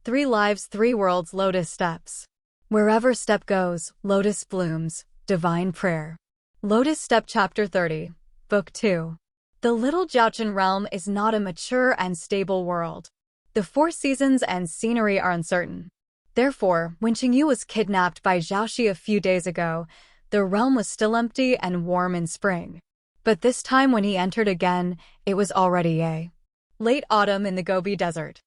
3 lives, 3 worlds, Lotus steps. Wherever step goes, Lotus blooms. Divine prayer. Lotus Step Chapter 30. Book 2. The Little Jiaochen realm is not a mature and stable world. The 4 seasons and scenery are uncertain. Therefore, when Qingyu was kidnapped by Zhaoxi a few days ago, the realm was still empty and warm in spring. But this time when he entered again, it was already a late autumn in the Gobi Desert.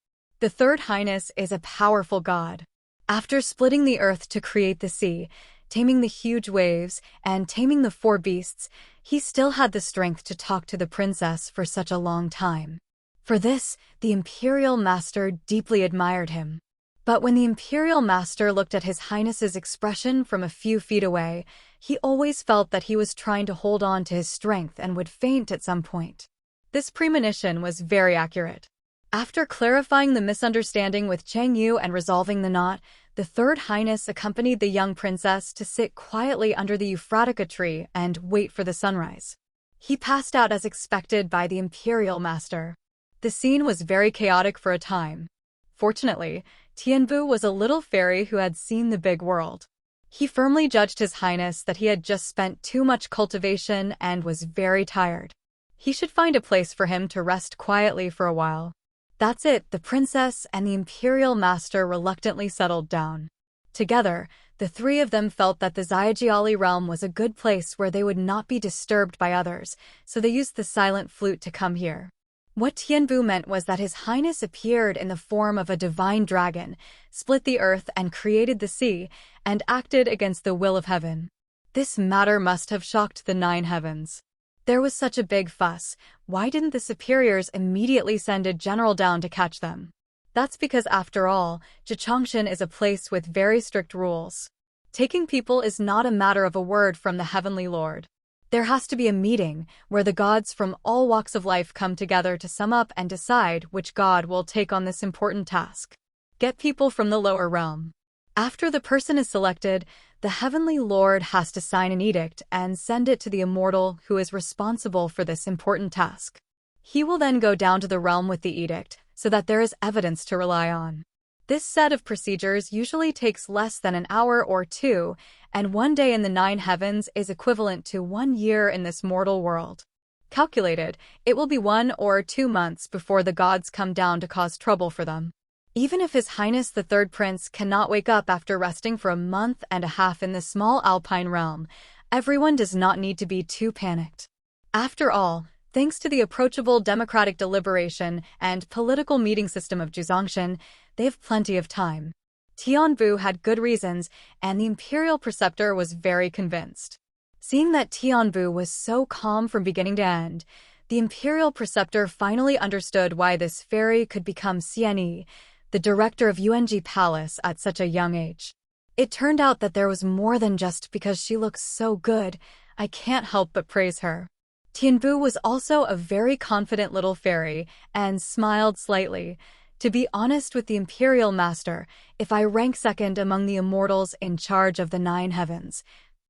The Third Highness is a powerful god. After splitting the earth to create the sea, taming the huge waves, and taming the 4 beasts, he still had the strength to talk to the princess for such a long time. For this, the Imperial Master deeply admired him. But when the Imperial Master looked at His Highness's expression from a few feet away, he always felt that he was trying to hold on to his strength and would faint at some point. This premonition was very accurate. After clarifying the misunderstanding with Chang Yu and resolving the knot, the Third Highness accompanied the young princess to sit quietly under the Euphratica tree and wait for the sunrise. He passed out as expected by the Imperial Master. The scene was very chaotic for a time. Fortunately, Tianbu was a little fairy who had seen the big world. He firmly judged His Highness that he had just spent too much cultivation and was very tired. He should find a place for him to rest quietly for a while. That's it, the princess and the Imperial Master reluctantly settled down. Together, the 3 of them felt that the Xiaojiali realm was a good place where they would not be disturbed by others, so they used the silent flute to come here. What Tianbu meant was that His Highness appeared in the form of a divine dragon, split the earth and created the sea, and acted against the will of heaven. This matter must have shocked the 9 heavens. There was such a big fuss. Why didn't the superiors immediately send a general down to catch them? That's because, after all, Jichangshan is a place with very strict rules. Taking people is not a matter of a word from the Heavenly Lord. There has to be a meeting where the gods from all walks of life come together to sum up and decide which god will take on this important task. Get people from the lower realm. After the person is selected, the Heavenly Lord has to sign an edict and send it to the immortal who is responsible for this important task. He will then go down to the realm with the edict, so that there is evidence to rely on. This set of procedures usually takes less than an hour or 2, and 1 day in the 9 heavens is equivalent to 1 year in this mortal world. Calculated, it will be 1 or 2 months before the gods come down to cause trouble for them. Even if His Highness the Third Prince cannot wake up after resting for a month and a half in the small alpine realm, everyone does not need to be too panicked. After all, thanks to the approachable democratic deliberation and political meeting system of Jichangshan, they have plenty of time. Tianbu had good reasons, and the Imperial Preceptor was very convinced. Seeing that Tianbu was so calm from beginning to end, the Imperial Preceptor finally understood why this fairy could become Xianyi, the director of UNG Palace, at such a young age. It turned out that there was more than just because she looks so good. I can't help but praise her. Tianbu was also a very confident little fairy and smiled slightly. To be honest with the Imperial Master, if I rank second among the immortals in charge of the 9 heavens,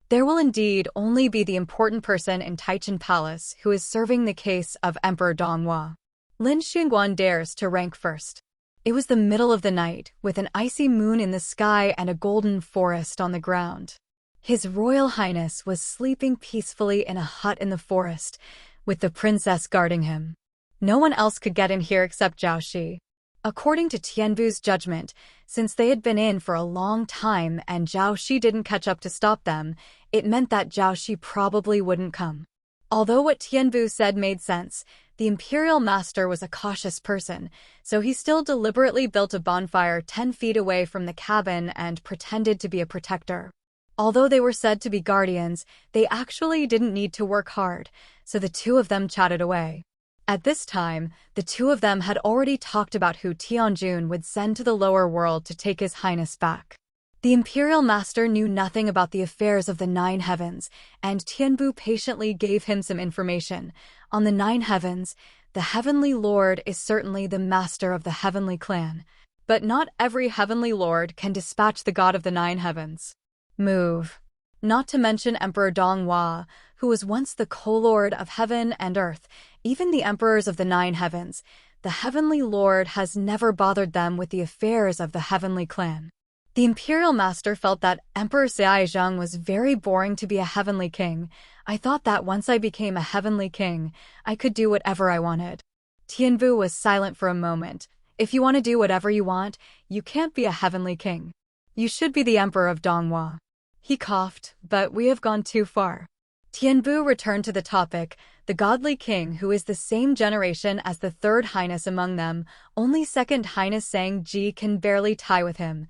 there will indeed only be the important person in Taichung Palace who is serving the case of Emperor Donghua. Lin Xingguan dares to rank first. It was the middle of the night, with an icy moon in the sky and a golden forest on the ground. His Royal Highness was sleeping peacefully in a hut in the forest, with the princess guarding him. No one else could get in here except Zhaoxi. According to Tianbu's judgment, since they had been in for a long time and Zhaoxi didn't catch up to stop them, it meant that Zhaoxi probably wouldn't come. Although what Tianbu said made sense, the Imperial Master was a cautious person, so he still deliberately built a bonfire 10 feet away from the cabin and pretended to be a protector. Although they were said to be guardians, they actually didn't need to work hard, so the 2 of them chatted away. At this time, the 2 of them had already talked about who Tianjun would send to the lower world to take His Highness back. The Imperial Master knew nothing about the affairs of the 9 heavens, and Tianbu patiently gave him some information. On the 9 heavens, the Heavenly Lord is certainly the master of the Heavenly Clan, but not every Heavenly Lord can dispatch the God of the 9 heavens. Move. Not to mention Emperor Donghua, who was once the co-lord of heaven and earth, even the emperors of the 9 heavens. the Heavenly Lord has never bothered them with the affairs of the Heavenly Clan. The Imperial Master felt that Emperor Zhang was very boring to be a Heavenly King. I thought that once I became a Heavenly King, I could do whatever I wanted. Tianbu was silent for a moment. If you want to do whatever you want, you can't be a Heavenly King. You should be the Emperor of Donghua. He coughed, but we have gone too far. Tianbu returned to the topic, the godly king who is the same generation as the third highness among them, only second highness Sang Ji can barely tie with him.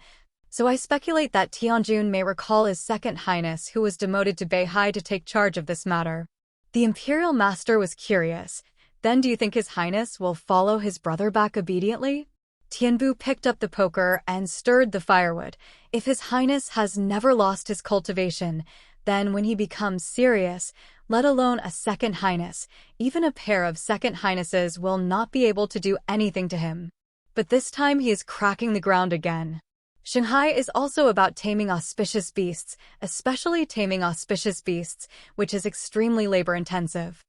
So I speculate that Tianjun may recall his second highness who was demoted to Beihai to take charge of this matter. The Imperial Master was curious. Then do you think his highness will follow his brother back obediently? Tianbu picked up the poker and stirred the firewood. If his highness has never lost his cultivation, then when he becomes serious, let alone a second highness, even a pair of second highnesses will not be able to do anything to him. But this time he is cracking the ground again. Shanghai is also about taming auspicious beasts, especially taming auspicious beasts, which is extremely labor-intensive.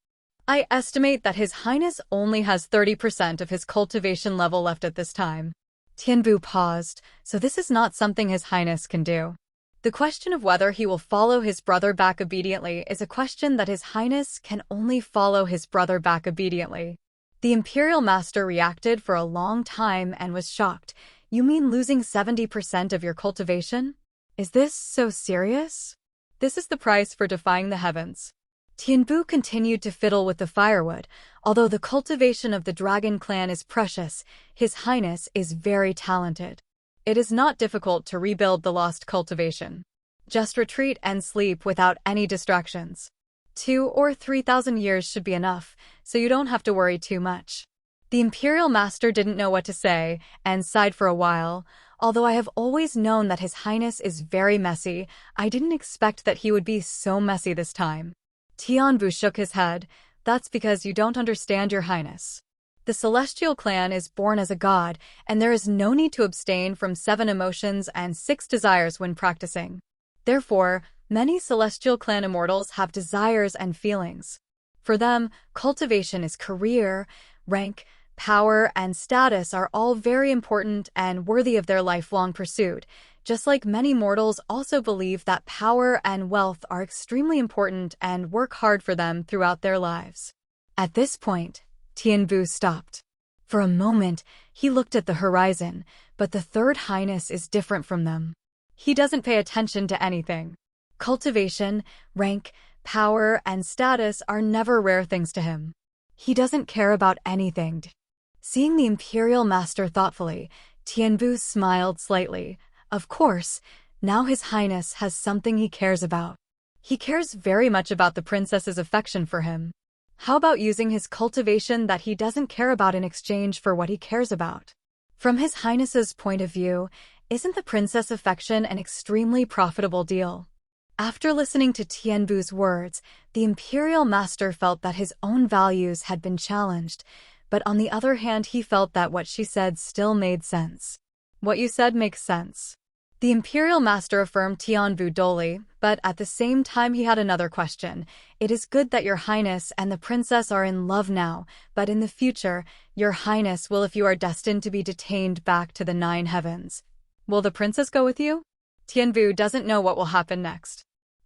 I estimate that His Highness only has 30% of his cultivation level left at this time. Tianbu paused, so this is not something His Highness can do. The question of whether he will follow his brother back obediently is a question that His Highness can only follow his brother back obediently. The Imperial Master reacted for a long time and was shocked. You mean losing 70% of your cultivation? Is this so serious? This is the price for defying the heavens. Tianbu continued to fiddle with the firewood. Although the cultivation of the Dragon Clan is precious, His Highness is very talented. It is not difficult to rebuild the lost cultivation. Just retreat and sleep without any distractions. 2,000 or 3,000 years should be enough, so you don't have to worry too much. The Imperial Master didn't know what to say and sighed for a while. Although I have always known that His Highness is very messy, I didn't expect that he would be so messy this time. Tianbu shook his head. That's because you don't understand, Your Highness. The Celestial Clan is born as a god, and there is no need to abstain from 7 emotions and 6 desires when practicing. Therefore, many Celestial Clan immortals have desires and feelings. For them, cultivation is career, rank, power, and status are all very important and worthy of their lifelong pursuit, just like many mortals also believe that power and wealth are extremely important and work hard for them throughout their lives. At this point, Tianbu stopped. For a moment, he looked at the horizon, but the Third Highness is different from them. He doesn't pay attention to anything. Cultivation, rank, power, and status are never rare things to him. He doesn't care about anything. Seeing the Imperial Master thoughtfully, Tianbu smiled slightly. Of course, now His Highness has something he cares about. He cares very much about the princess's affection for him. How about using his cultivation that he doesn't care about in exchange for what he cares about? From His Highness's point of view, isn't the princess affection an extremely profitable deal? After listening to Tianbu's words, the Imperial Master felt that his own values had been challenged, but on the other hand he felt that what she said still made sense. What you said makes sense. The Imperial Master affirmed Tianbu dully, but at the same time he had another question. It is good that Your Highness and the princess are in love now, but in the future, Your Highness will if you are destined to be detained back to the 9 heavens. Will the princess go with you? Tianbu doesn't know what will happen next.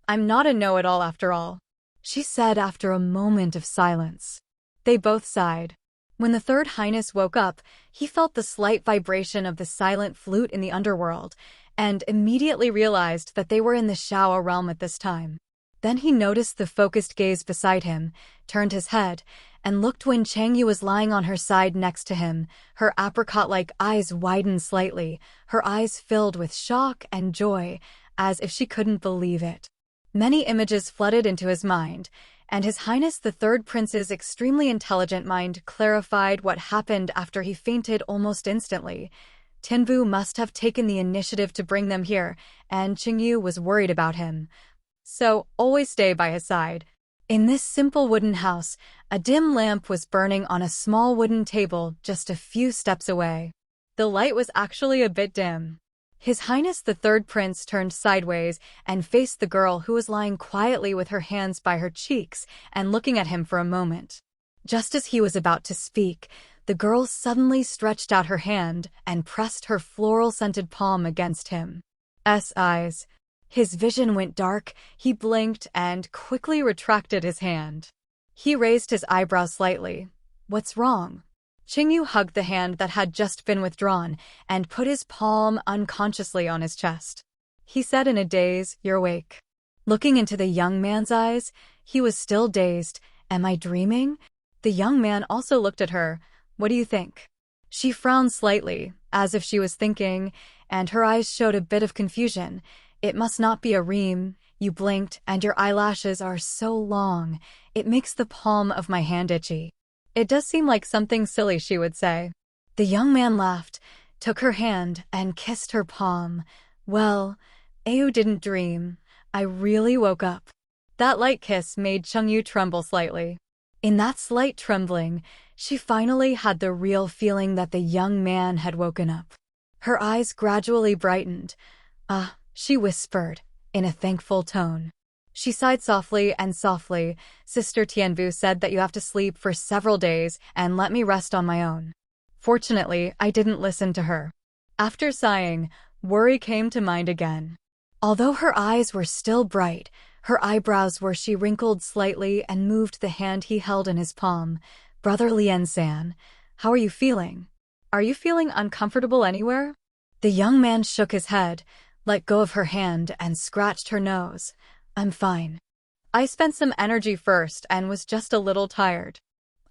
I'm not a know-it-all after all, she said after a moment of silence. They both sighed. When the Third Highness woke up, he felt the slight vibration of the silent flute in the underworld, and immediately realized that they were in the Shao realm at this time. Then he noticed the focused gaze beside him, turned his head, and looked when Changyu was lying on her side next to him. Her apricot-like eyes widened slightly, her eyes filled with shock and joy, as if she couldn't believe it. Many images flooded into his mind, and His Highness the Third Prince's extremely intelligent mind clarified what happened after he fainted almost instantly. Tianbu must have taken the initiative to bring them here, and Changyu was worried about him. So, always stay by his side. In this simple wooden house, a dim lamp was burning on a small wooden table just a few steps away. The light was actually a bit dim. His Highness the Third Prince turned sideways and faced the girl who was lying quietly with her hands by her cheeks and looking at him for a moment. Just as he was about to speak, the girl suddenly stretched out her hand and pressed her floral-scented palm against his eyes. His vision went dark, he blinked and quickly retracted his hand. He raised his eyebrows slightly. "What's wrong?" Qingyu hugged the hand that had just been withdrawn and put his palm unconsciously on his chest. He said in a daze, "You're awake." Looking into the young man's eyes, he was still dazed. "Am I dreaming?" The young man also looked at her. "What do you think?" She frowned slightly, as if she was thinking, and her eyes showed a bit of confusion. "It must not be a dream. You blinked, and your eyelashes are so long. It makes the palm of my hand itchy." It does seem like something silly she would say. The young man laughed, took her hand, and kissed her palm. "Well, Ayu didn't dream. I really woke up." That light kiss made Chengyu tremble slightly. In that slight trembling, she finally had the real feeling that the young man had woken up. Her eyes gradually brightened. "Ah," she whispered, in a thankful tone. She sighed softly and softly. "Sister Tianvu said that you have to sleep for several days and let me rest on my own." Fortunately, I didn't listen to her. After sighing, worry came to mind again. Although her eyes were still bright, her eyebrows were she wrinkled slightly and moved the hand he held in his palm. "Brother Lian-san, how are you feeling? Are you feeling uncomfortable anywhere?" The young man shook his head, let go of her hand, and scratched her nose. "I'm fine. I spent some energy first and was just a little tired.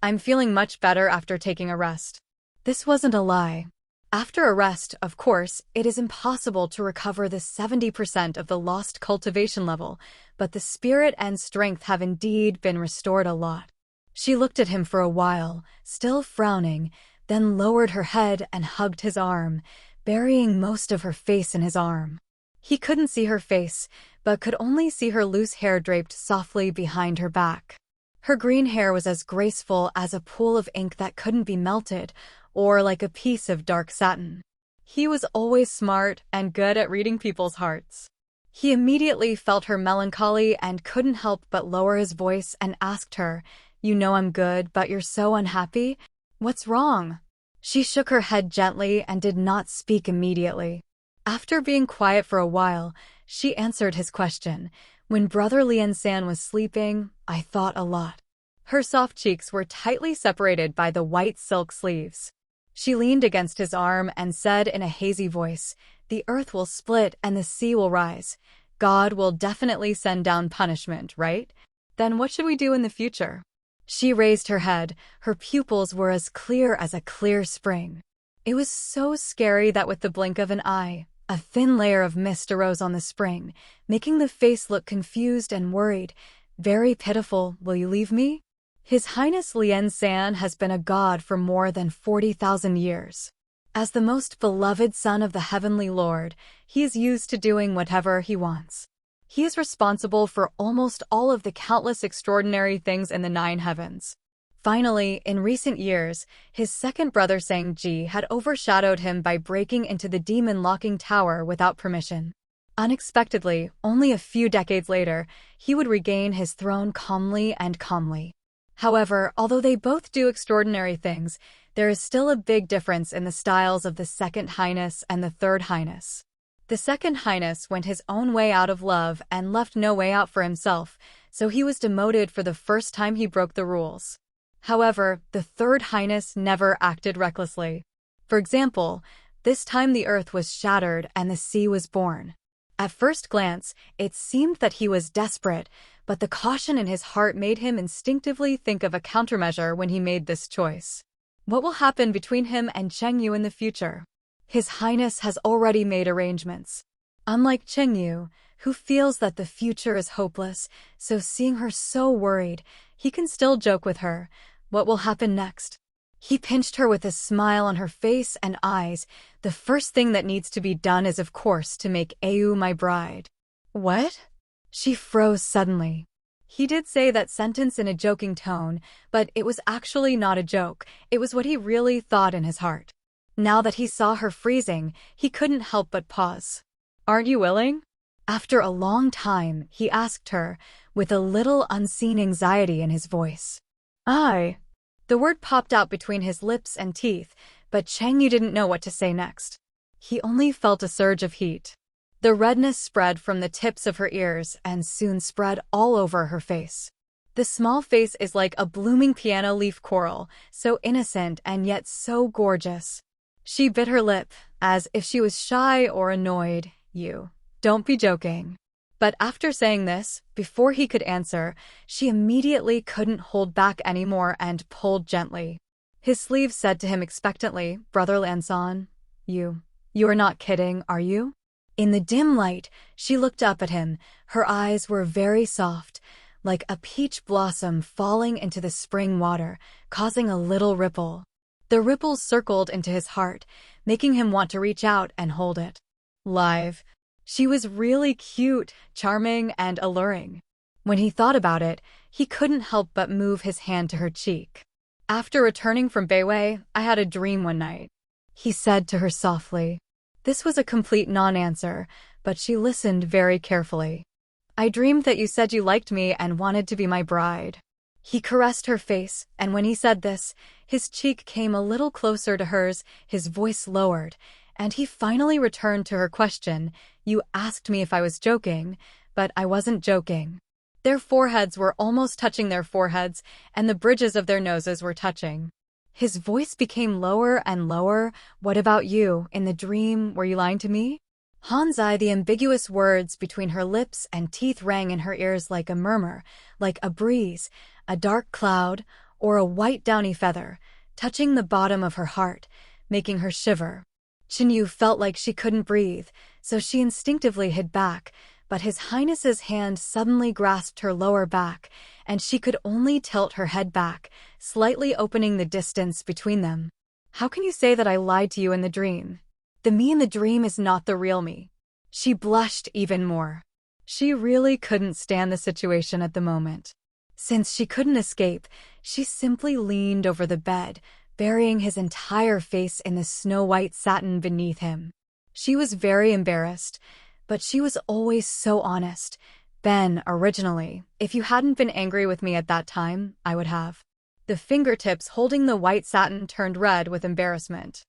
I'm feeling much better after taking a rest." This wasn't a lie. After a rest, of course, it is impossible to recover the 70% of the lost cultivation level, but the spirit and strength have indeed been restored a lot. She looked at him for a while, still frowning, then lowered her head and hugged his arm, burying most of her face in his arm. He couldn't see her face, but could only see her loose hair draped softly behind her back. Her green hair was as graceful as a pool of ink that couldn't be melted, or like a piece of dark satin. He was always smart and good at reading people's hearts. He immediately felt her melancholy and couldn't help but lower his voice and asked her, "You know I'm good, but you're so unhappy. What's wrong?" She shook her head gently and did not speak immediately. After being quiet for a while, she answered his question. "When Brother Lian-san was sleeping, I thought a lot." Her soft cheeks were tightly separated by the white silk sleeves. She leaned against his arm and said in a hazy voice, "The earth will split and the sea will rise. God will definitely send down punishment, right? Then what should we do in the future?" She raised her head. Her pupils were as clear as a clear spring. It was so scary that with the blink of an eye, a thin layer of mist arose on the spring, making the face look confused and worried. "Very pitiful. Will you leave me? His Highness Lian-san has been a god for more than 40,000 years. As the most beloved son of the Heavenly Lord, he is used to doing whatever he wants. He is responsible for almost all of the countless extraordinary things in the 9 heavens. Finally, in recent years, his second brother Tangqi had overshadowed him by breaking into the demon-locking tower without permission. Unexpectedly, only a few decades later, he would regain his throne calmly and calmly. However, although they both do extraordinary things, there is still a big difference in the styles of the Second Highness and the Third Highness. The Second Highness went his own way out of love and left no way out for himself, so he was demoted for the first time he broke the rules. However, the Third Highness never acted recklessly. For example, this time the earth was shattered and the sea was born. At first glance, it seemed that he was desperate, but the caution in his heart made him instinctively think of a countermeasure when he made this choice. What will happen between him and Chengyu in the future? His Highness has already made arrangements. Unlike Chengyu, who feels that the future is hopeless, so seeing her so worried, he can still joke with her. What will happen next? He pinched her with a smile on her face and eyes. "The first thing that needs to be done is, of course, to make Ayu my bride." "What?" She froze suddenly. He did say that sentence in a joking tone, but it was actually not a joke. It was what he really thought in his heart. Now that he saw her freezing, he couldn't help but pause. "Aren't you willing?" After a long time, he asked her, with a little unseen anxiety in his voice. The word popped out between his lips and teeth, but Changyu didn't know what to say next. He only felt a surge of heat. The redness spread from the tips of her ears and soon spread all over her face. The small face is like a blooming piano leaf coral, so innocent and yet so gorgeous. She bit her lip, as if she was shy or annoyed. You don't be joking. But after saying this, before he could answer, she immediately couldn't hold back anymore and pulled gently. His sleeve said to him expectantly, Brother Lanson, you are not kidding, are you? In the dim light, she looked up at him. Her eyes were very soft, like a peach blossom falling into the spring water, causing a little ripple. The ripples circled into his heart, making him want to reach out and hold it. Live. She was really cute, charming, and alluring. When he thought about it, he couldn't help but move his hand to her cheek. After returning from Bayway, I had a dream one night, he said to her softly. This was a complete non-answer, but she listened very carefully. I dreamed that you said you liked me and wanted to be my bride. He caressed her face, and when he said this, his cheek came a little closer to hers, his voice lowered, and he finally returned to her question. You asked me if I was joking, but I wasn't joking. Their foreheads were almost touching their foreheads, and the bridges of their noses were touching. His voice became lower and lower. What about you? In the dream, were you lying to me? Hanzai, the ambiguous words between her lips and teeth rang in her ears like a murmur, like a breeze, a dark cloud, or a white downy feather, touching the bottom of her heart, making her shiver. Chinyu felt like she couldn't breathe, so she instinctively hid back, but His Highness's hand suddenly grasped her lower back, and she could only tilt her head back, slightly opening the distance between them. How can you say that I lied to you in the dream? The me in the dream is not the real me. She blushed even more. She really couldn't stand the situation at the moment. Since she couldn't escape, she simply leaned over the bed, burying his entire face in the snow-white satin beneath him. She was very embarrassed, but she was always so honest. Ben, originally, if you hadn't been angry with me at that time, I would have. The fingertips holding the white satin turned red with embarrassment.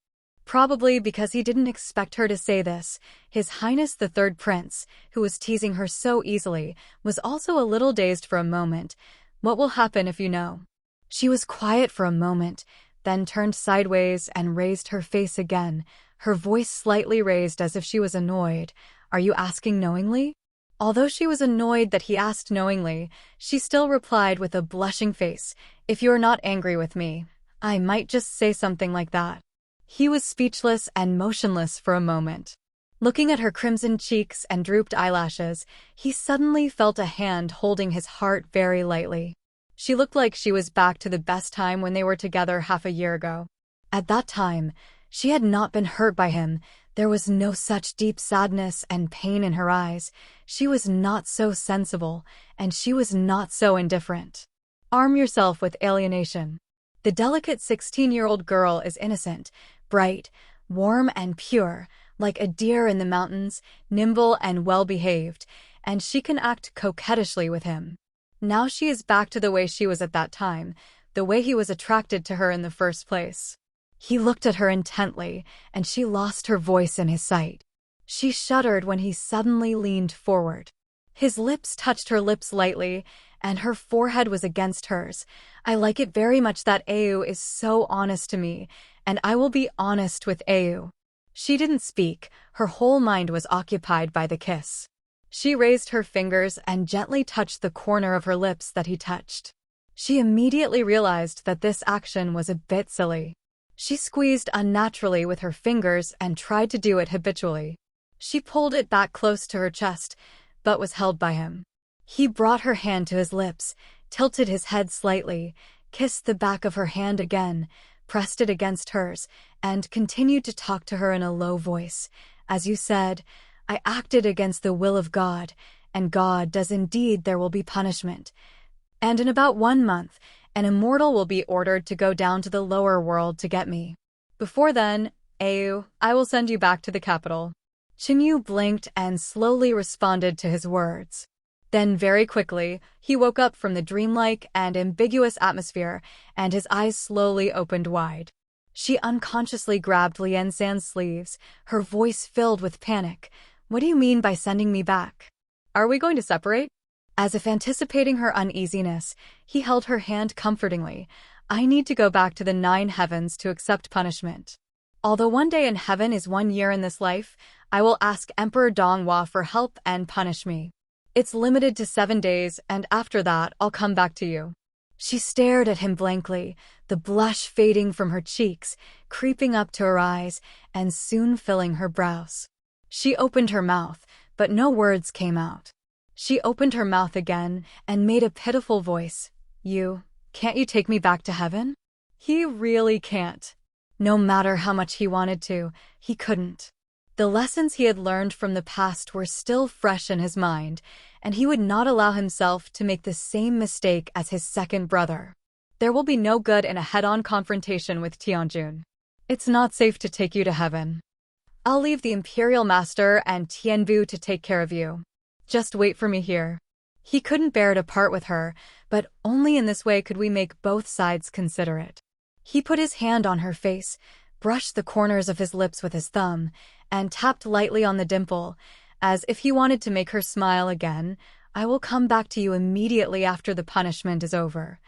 Probably because he didn't expect her to say this, His Highness the Third Prince, who was teasing her so easily, was also a little dazed for a moment. What will happen if you know? She was quiet for a moment, then turned sideways and raised her face again, her voice slightly raised as if she was annoyed. Are you asking knowingly? Although she was annoyed that he asked knowingly, she still replied with a blushing face, If you're not angry with me, I might just say something like that. He was speechless and motionless for a moment. Looking at her crimson cheeks and drooped eyelashes, he suddenly felt a hand holding his heart very lightly. She looked like she was back to the best time when they were together half a year ago. At that time, she had not been hurt by him. There was no such deep sadness and pain in her eyes. She was not so sensible, and she was not so indifferent. Arm yourself with alienation. The delicate 16-year-old girl is innocent, bright, warm and pure, like a deer in the mountains, nimble and well-behaved, and she can act coquettishly with him. Now she is back to the way she was at that time, the way he was attracted to her in the first place. He looked at her intently, and she lost her voice in his sight. She shuddered when he suddenly leaned forward. His lips touched her lips lightly, and her forehead was against hers. I like it very much that Ayu is so honest to me, and I will be honest with Ayu. She didn't speak, her whole mind was occupied by the kiss. She raised her fingers and gently touched the corner of her lips that he touched. She immediately realized that this action was a bit silly. She squeezed unnaturally with her fingers and tried to do it habitually. She pulled it back close to her chest, but was held by him. He brought her hand to his lips, tilted his head slightly, kissed the back of her hand again, pressed it against hers, and continued to talk to her in a low voice. As you said, I acted against the will of God, and God does indeed there will be punishment. And in about 1 month, an immortal will be ordered to go down to the lower world to get me. Before then, Ayu, I will send you back to the capital. Chinyu blinked and slowly responded to his words. Then very quickly, he woke up from the dreamlike and ambiguous atmosphere, and his eyes slowly opened wide. She unconsciously grabbed Lian San's sleeves, her voice filled with panic. "What do you mean by sending me back? Are we going to separate?" As if anticipating her uneasiness, he held her hand comfortingly. "I need to go back to the 9 heavens to accept punishment. Although one day in heaven is 1 year in this life, I will ask Emperor Donghua for help and punish me. It's limited to 7 days, and after that, I'll come back to you." She stared at him blankly, the blush fading from her cheeks, creeping up to her eyes, and soon filling her brows. She opened her mouth, but no words came out. She opened her mouth again and made a pitiful voice. Can't you take me back to heaven?" He really can't. No matter how much he wanted to, he couldn't. The lessons he had learned from the past were still fresh in his mind, and he would not allow himself to make the same mistake as his second brother. There will be no good in a head-on confrontation with Tianjun. It's not safe to take you to heaven. I'll leave the Imperial Master and Tianbu to take care of you. Just wait for me here. He couldn't bear to part with her, but only in this way could we make both sides considerate. He put his hand on her face, brushed the corners of his lips with his thumb, and tapped lightly on the dimple, as if he wanted to make her smile again. "I will come back to you immediately after the punishment is over.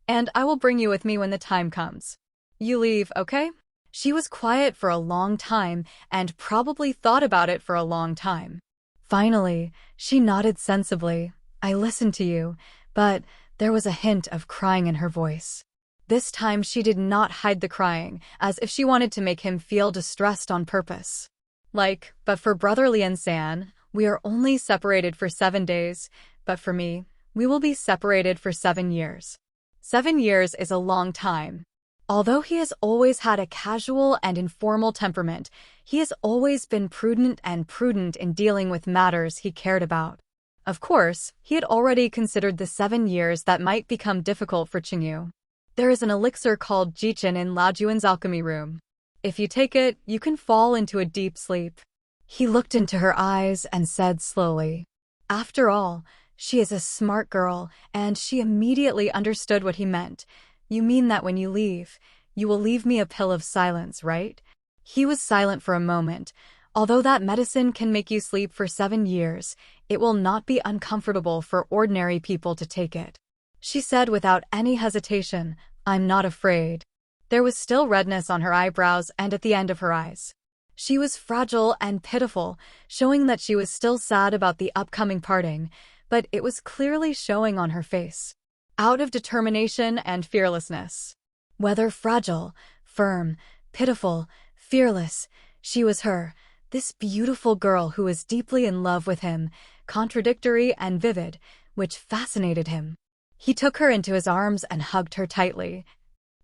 And I will bring you with me when the time comes. You leave, okay?" She was quiet for a long time and probably thought about it for a long time. Finally, she nodded sensibly. "I listened to you," but there was a hint of crying in her voice. This time she did not hide the crying, as if she wanted to make him feel distressed on purpose. But for Brother Lian San, we are only separated for 7 days, but for me, we will be separated for 7 years. 7 years is a long time. Although he has always had a casual and informal temperament, he has always been prudent in dealing with matters he cared about. Of course, he had already considered the 7 years that might become difficult for Qingyu. There is an elixir called Jichin in Laojuan's alchemy room. If you take it, you can fall into a deep sleep. He looked into her eyes and said slowly, "After all, she is a smart girl," and she immediately understood what he meant. "You mean that when you leave, you will leave me a pill of silence, right?" He was silent for a moment. "Although that medicine can make you sleep for 7 years, it will not be uncomfortable for ordinary people to take it." She said without any hesitation, "I'm not afraid." There was still redness on her eyebrows and at the end of her eyes. She was fragile and pitiful, showing that she was still sad about the upcoming parting, but it was clearly showing on her face. Out of determination and fearlessness. Whether fragile, firm, pitiful, fearless, she was her, this beautiful girl who was deeply in love with him, contradictory and vivid, which fascinated him. He took her into his arms and hugged her tightly.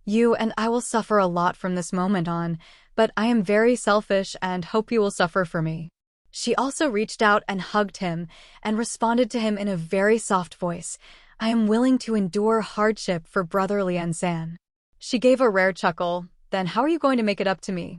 "You and I will suffer a lot from this moment on, but I am very selfish and hope you will suffer for me." She also reached out and hugged him and responded to him in a very soft voice. "I am willing to endure hardship for Brother Lian San." She gave a rare chuckle. "Then how are you going to make it up to me?"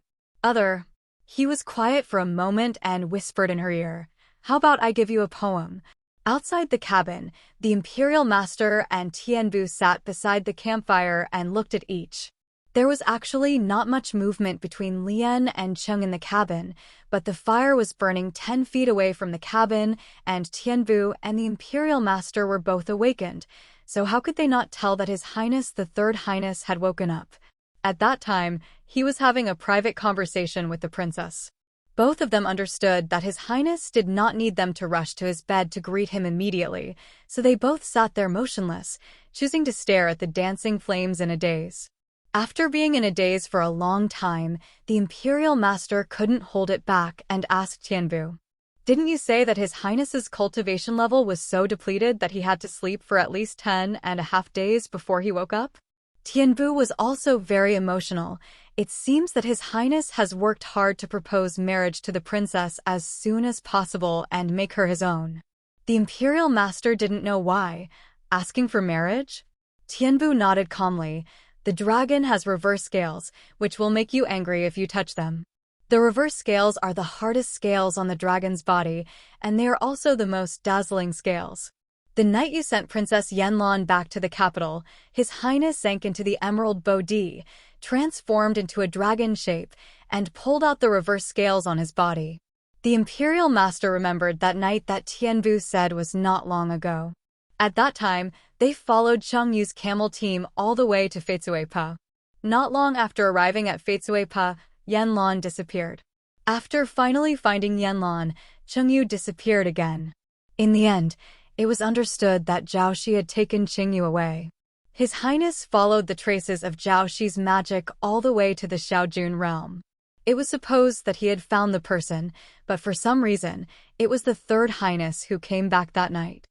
He was quiet for a moment and whispered in her ear, "How about I give you a poem?" Outside the cabin, the Imperial Master and Tianbu sat beside the campfire and looked at each. There was actually not much movement between Lian and Cheng in the cabin, but the fire was burning 10 feet away from the cabin, and Tianbu and the Imperial Master were both awakened, so how could they not tell that His Highness the Third Highness had woken up? At that time, he was having a private conversation with the princess. Both of them understood that His Highness did not need them to rush to his bed to greet him immediately, so they both sat there motionless, choosing to stare at the dancing flames in a daze. After being in a daze for a long time, the Imperial Master couldn't hold it back and asked Tianbu, "Didn't you say that His Highness's cultivation level was so depleted that he had to sleep for at least 10.5 days before he woke up?" Tianbu was also very emotional. "It seems that His Highness has worked hard to propose marriage to the princess as soon as possible and make her his own." The Imperial Master didn't know why. Asking for marriage? Tianbu nodded calmly. "The dragon has reverse scales, which will make you angry if you touch them. The reverse scales are the hardest scales on the dragon's body, and they are also the most dazzling scales. The night you sent Princess Yanlan back to the capital, His Highness sank into the emerald Bodhi, transformed into a dragon shape, and pulled out the reverse scales on his body. The Imperial Master remembered that night that Tianbu said was not long ago. At that time, they followed Cheng Yu's camel team all the way to Feitzuepa. Not long after arriving at Feitzuepa, Yanlan disappeared. After finally finding Yanlan, Cheng Yu disappeared again. In the end, it was understood that Zhao Shi had taken Cheng Yu away. His Highness followed the traces of Zhao Shi's magic all the way to the Xiaojun realm. It was supposed that he had found the person, but for some reason, it was the Third Highness who came back that night.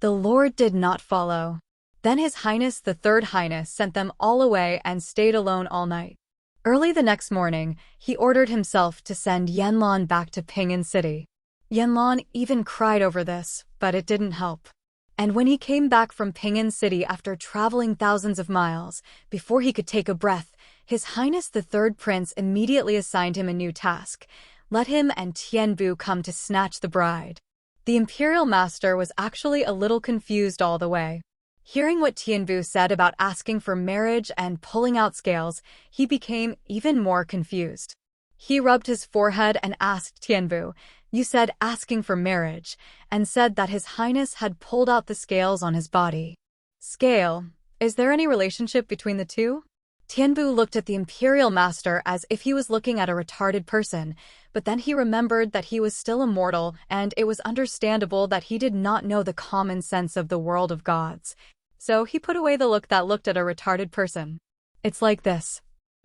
The Lord did not follow. Then His Highness the Third Highness sent them all away and stayed alone all night. Early the next morning, he ordered himself to send Yanlan back to Pingan City. Yanlan even cried over this, but it didn't help. And when he came back from Pingan City after traveling thousands of miles, before he could take a breath, His Highness the Third Prince immediately assigned him a new task. Let him and Tianbu come to snatch the bride. The Imperial Master was actually a little confused all the way. Hearing what Tianbu said about asking for marriage and pulling out scales, he became even more confused. He rubbed his forehead and asked Tianbu, "You said asking for marriage," and said that His Highness had pulled out the scales on his body. Scale, is there any relationship between the two? Tianbu looked at the Imperial Master as if he was looking at a retarded person, but then he remembered that he was still a mortal and it was understandable that he did not know the common sense of the world of gods. So he put away the look that looked at a retarded person. It's like this.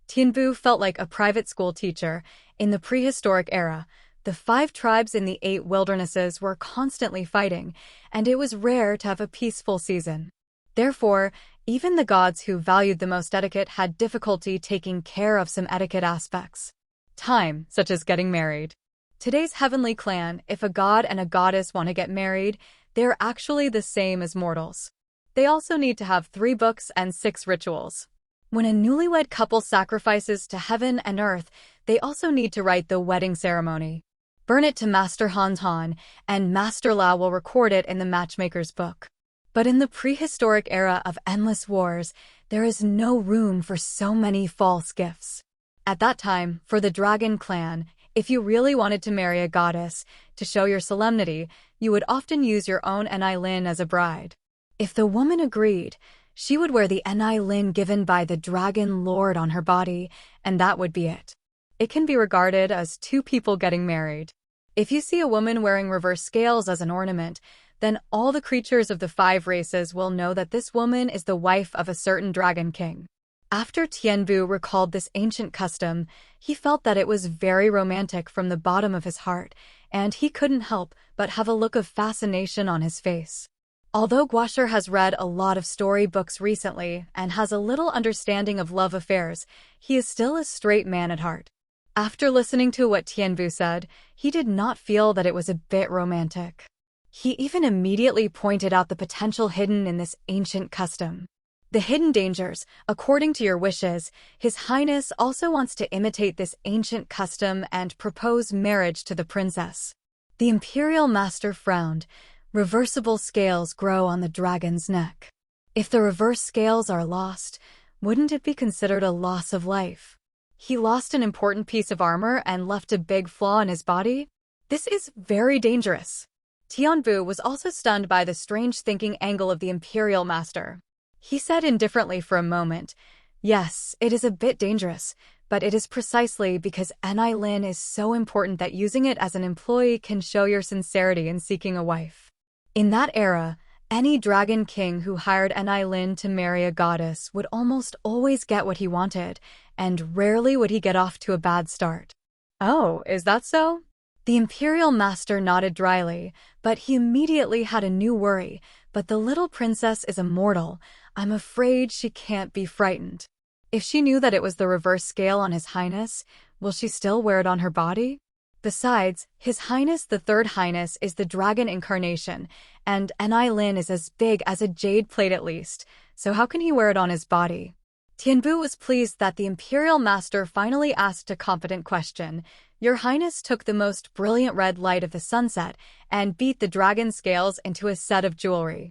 Tianbu felt like a private school teacher. In the prehistoric era, the 5 tribes in the 8 wildernesses were constantly fighting, and it was rare to have a peaceful season. Therefore, even the gods who valued the most etiquette had difficulty taking care of some etiquette aspects. Time, such as getting married. Today's heavenly clan, if a god and a goddess want to get married, they're actually the same as mortals. They also need to have 3 books and 6 rituals. When a newlywed couple sacrifices to heaven and earth, they also need to write the wedding ceremony. Burn it to Master Han Han, and Master Lao will record it in the matchmaker's book. But in the prehistoric era of endless wars, there is no room for so many false gifts. At that time, for the dragon clan, if you really wanted to marry a goddess, to show your solemnity, you would often use your own Enai Lin as a bride. If the woman agreed, she would wear the Enai Lin given by the dragon lord on her body, and that would be it. It can be regarded as 2 people getting married. If you see a woman wearing reverse scales as an ornament, then all the creatures of the 5 races will know that this woman is the wife of a certain dragon king. After Tianbu recalled this ancient custom, he felt that it was very romantic from the bottom of his heart, and he couldn't help but have a look of fascination on his face. Although Guasher has read a lot of story books recently and has a little understanding of love affairs, he is still a straight man at heart. After listening to what Tianbu said, he did not feel that it was a bit romantic. He even immediately pointed out the potential hidden in this ancient custom. The hidden dangers, according to your wishes, His Highness also wants to imitate this ancient custom and propose marriage to the princess. The Imperial Master frowned. Reversible scales grow on the dragon's neck. If the reverse scales are lost, wouldn't it be considered a loss of life? He lost an important piece of armor and left a big flaw in his body? This is very dangerous. Tianbu was also stunned by the strange thinking angle of the Imperial Master. He said indifferently for a moment, "Yes, it is a bit dangerous, but it is precisely because Enai Lin is so important that using it as an employee can show your sincerity in seeking a wife." In that era, any dragon king who hired Enai Lin to marry a goddess would almost always get what he wanted, and rarely would he get off to a bad start. Oh, is that so? The Imperial Master nodded dryly, but he immediately had a new worry. But the little princess is immortal. I'm afraid she can't be frightened. If she knew that it was the reverse scale on His Highness, will she still wear it on her body? Besides, His Highness the Third Highness is the dragon incarnation, and Enai Lin is as big as a jade plate at least, so how can he wear it on his body? Tianbu was pleased that the Imperial Master finally asked a competent question. Your Highness took the most brilliant red light of the sunset and beat the dragon scales into a set of jewelry.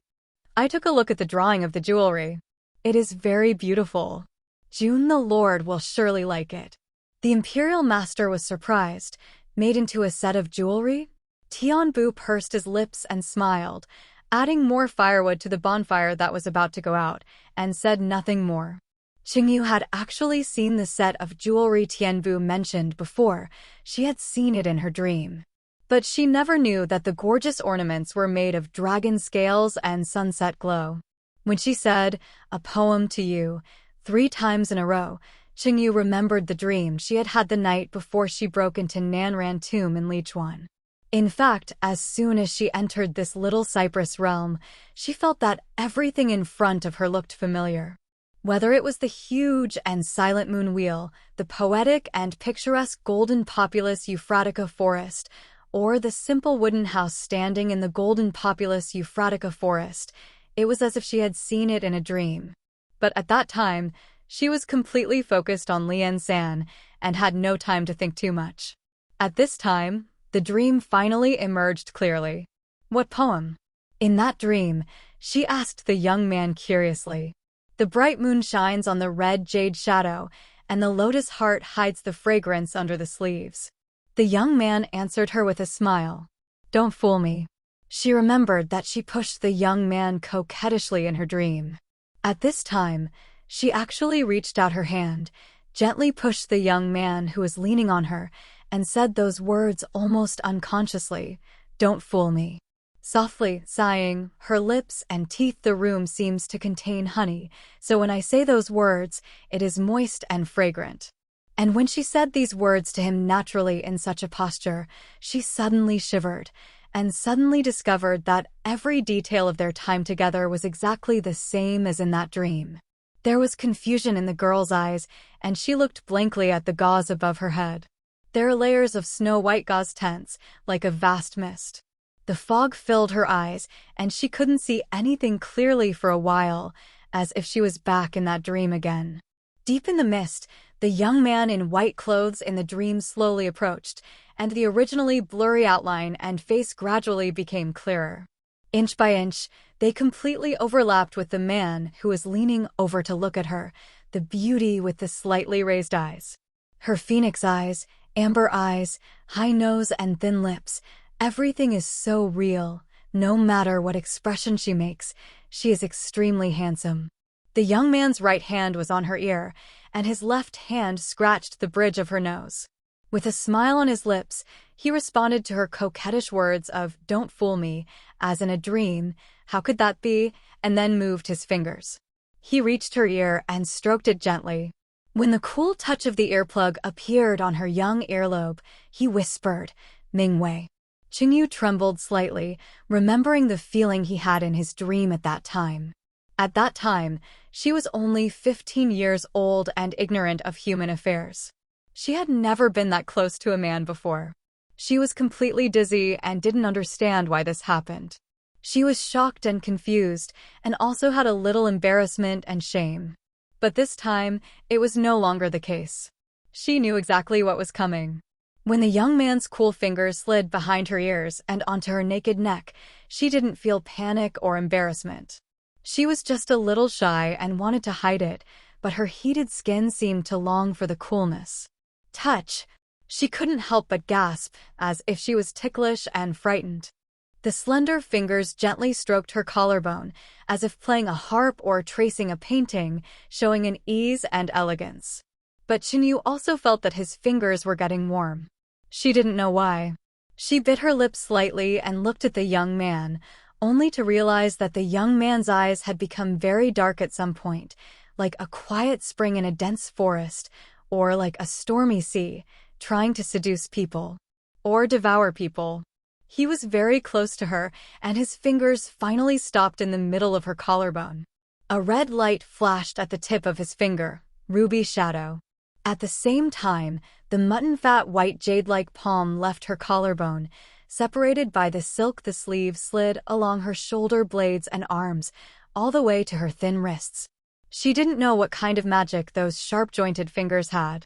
I took a look at the drawing of the jewelry. It is very beautiful. June the Lord will surely like it. The imperial master was surprised. Made into a set of jewelry? Tianbu pursed his lips and smiled, adding more firewood to the bonfire that was about to go out, and said nothing more. Qingyu had actually seen the set of jewelry Tianbu mentioned before. She had seen it in her dream. But she never knew that the gorgeous ornaments were made of dragon scales and sunset glow. When she said, "A poem to you," 3 times in a row, Qingyu remembered the dream she had had the night before she broke into Nanran tomb in Lichuan. In fact, as soon as she entered this little cypress realm, she felt that everything in front of her looked familiar. Whether it was the huge and silent moon wheel, the poetic and picturesque golden populous Euphratica forest, or the simple wooden house standing in the golden populous Euphratica forest, it was as if she had seen it in a dream. But at that time, she was completely focused on Lian San and had no time to think too much. At this time, the dream finally emerged clearly. What poem? In that dream, she asked the young man curiously. The bright moon shines on the red jade shadow, and the lotus heart hides the fragrance under the sleeves. The young man answered her with a smile. Don't fool me. She remembered that she pushed the young man coquettishly in her dream. At this time, she actually reached out her hand, gently pushed the young man who was leaning on her, and said those words almost unconsciously, "Don't fool me." Softly, sighing, her lips and teeth. The room seems to contain honey, so when I say those words, it is moist and fragrant. And when she said these words to him naturally in such a posture, she suddenly shivered, and suddenly discovered that every detail of their time together was exactly the same as in that dream. There was confusion in the girl's eyes, and she looked blankly at the gauze above her head. There are layers of snow-white gauze tense, like a vast mist. The fog filled her eyes, and she couldn't see anything clearly for a while, as if she was back in that dream again. Deep in the mist, the young man in white clothes in the dream slowly approached, and the originally blurry outline and face gradually became clearer. Inch by inch, they completely overlapped with the man who was leaning over to look at her, the beauty with the slightly raised eyes. Her phoenix eyes, amber eyes, high nose and thin lips, everything is so real. No matter what expression she makes, she is extremely handsome. The young man's right hand was on her ear, and his left hand scratched the bridge of her nose. With a smile on his lips, he responded to her coquettish words of "Don't fool me," as in a dream, "How could that be?" and then moved his fingers. He reached her ear and stroked it gently. When the cool touch of the earplug appeared on her young earlobe, he whispered, "Mingwei." Qingyu trembled slightly, remembering the feeling he had in his dream at that time. At that time, she was only 15 years old and ignorant of human affairs. She had never been that close to a man before. She was completely dizzy and didn't understand why this happened. She was shocked and confused, and also had a little embarrassment and shame. But this time, it was no longer the case. She knew exactly what was coming. When the young man's cool fingers slid behind her ears and onto her naked neck, she didn't feel panic or embarrassment. She was just a little shy and wanted to hide it, but her heated skin seemed to long for the coolness. Touch! She couldn't help but gasp, as if she was ticklish and frightened. The slender fingers gently stroked her collarbone, as if playing a harp or tracing a painting, showing an ease and elegance. But Qingyu also felt that his fingers were getting warm. She didn't know why. She bit her lips slightly and looked at the young man, only to realize that the young man's eyes had become very dark at some point, like a quiet spring in a dense forest, or like a stormy sea, trying to seduce people. Or devour people. He was very close to her, and his fingers finally stopped in the middle of her collarbone. A red light flashed at the tip of his finger, ruby shadow. At the same time, the mutton-fat white jade-like palm left her collarbone, separated by the silk. The sleeve slid along her shoulder blades and arms, all the way to her thin wrists. She didn't know what kind of magic those sharp-jointed fingers had.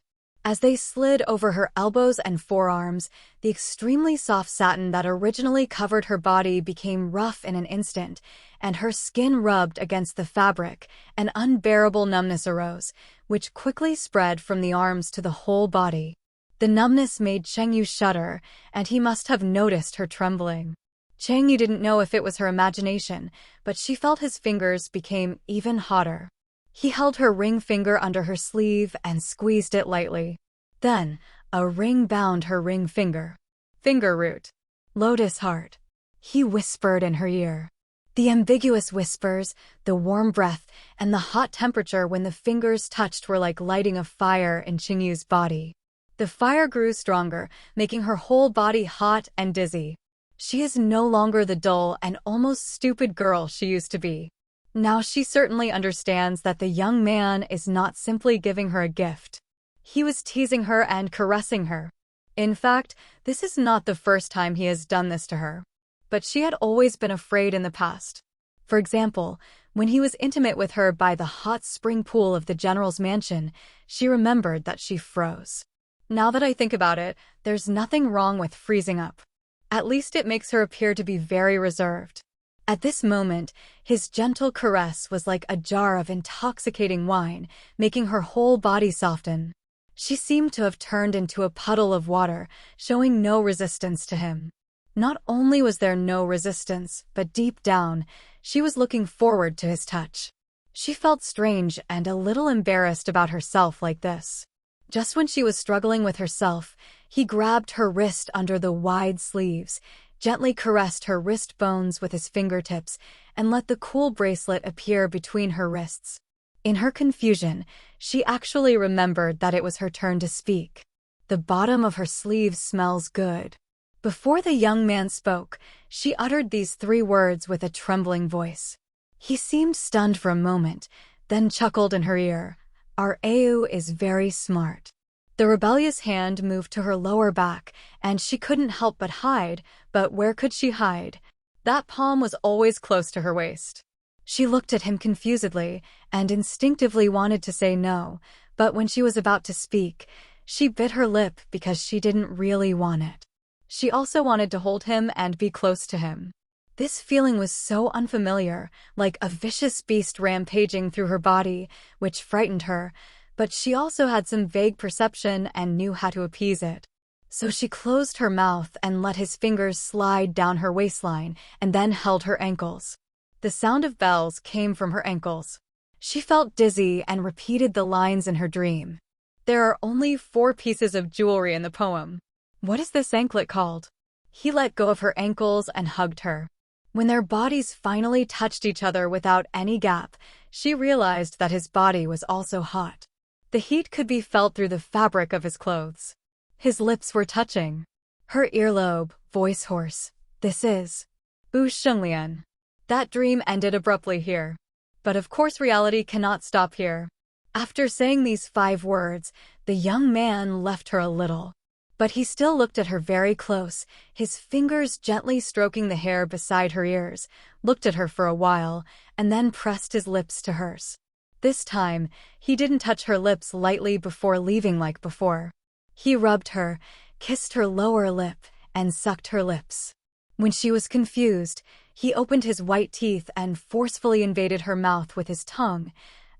As they slid over her elbows and forearms, the extremely soft satin that originally covered her body became rough in an instant, and her skin rubbed against the fabric. An unbearable numbness arose, which quickly spread from the arms to the whole body. The numbness made Chengyu shudder, and he must have noticed her trembling. Chengyu didn't know if it was her imagination, but she felt his fingers became even hotter. He held her ring finger under her sleeve and squeezed it lightly. Then, a ring bound her ring finger. Finger root. Lotus heart. He whispered in her ear. The ambiguous whispers, the warm breath, and the hot temperature when the fingers touched were like lighting a fire in Chengyu's body. The fire grew stronger, making her whole body hot and dizzy. She is no longer the dull and almost stupid girl she used to be. Now she certainly understands that the young man is not simply giving her a gift. He was teasing her and caressing her. In fact, this is not the first time he has done this to her. But she had always been afraid in the past. For example, when he was intimate with her by the hot spring pool of the general's mansion, she remembered that she froze. Now that I think about it, there's nothing wrong with freezing up. At least it makes her appear to be very reserved. At this moment, his gentle caress was like a jar of intoxicating wine, making her whole body soften. She seemed to have turned into a puddle of water, showing no resistance to him. Not only was there no resistance, but deep down, she was looking forward to his touch. She felt strange and a little embarrassed about herself like this. Just when she was struggling with herself, he grabbed her wrist under the wide sleeves, gently caressed her wrist bones with his fingertips, and let the cool bracelet appear between her wrists. In her confusion, she actually remembered that it was her turn to speak. The bottom of her sleeve smells good. Before the young man spoke, she uttered these 3 words with a trembling voice. He seemed stunned for a moment, then chuckled in her ear. Our Au is very smart. The rebellious hand moved to her lower back, and she couldn't help but hide, but where could she hide? That palm was always close to her waist. She looked at him confusedly, and instinctively wanted to say no, but when she was about to speak, she bit her lip because she didn't really want it. She also wanted to hold him and be close to him. This feeling was so unfamiliar, like a vicious beast rampaging through her body, which frightened her, but she also had some vague perception and knew how to appease it. So she closed her mouth and let his fingers slide down her waistline and then held her ankles. The sound of bells came from her ankles. She felt dizzy and repeated the lines in her dream. There are only 4 pieces of jewelry in the poem. What is this anklet called? He let go of her ankles and hugged her. When their bodies finally touched each other without any gap, she realized that his body was also hot. The heat could be felt through the fabric of his clothes. His lips were touching. Her earlobe, voice hoarse. This is Bu Shenglian. That dream ended abruptly here. But of course reality cannot stop here. After saying these 5 words, the young man left her a little. But he still looked at her very close, his fingers gently stroking the hair beside her ears, looked at her for a while, and then pressed his lips to hers. This time, he didn't touch her lips lightly before leaving like before. He rubbed her, kissed her lower lip, and sucked her lips. When she was confused, he opened his white teeth and forcefully invaded her mouth with his tongue,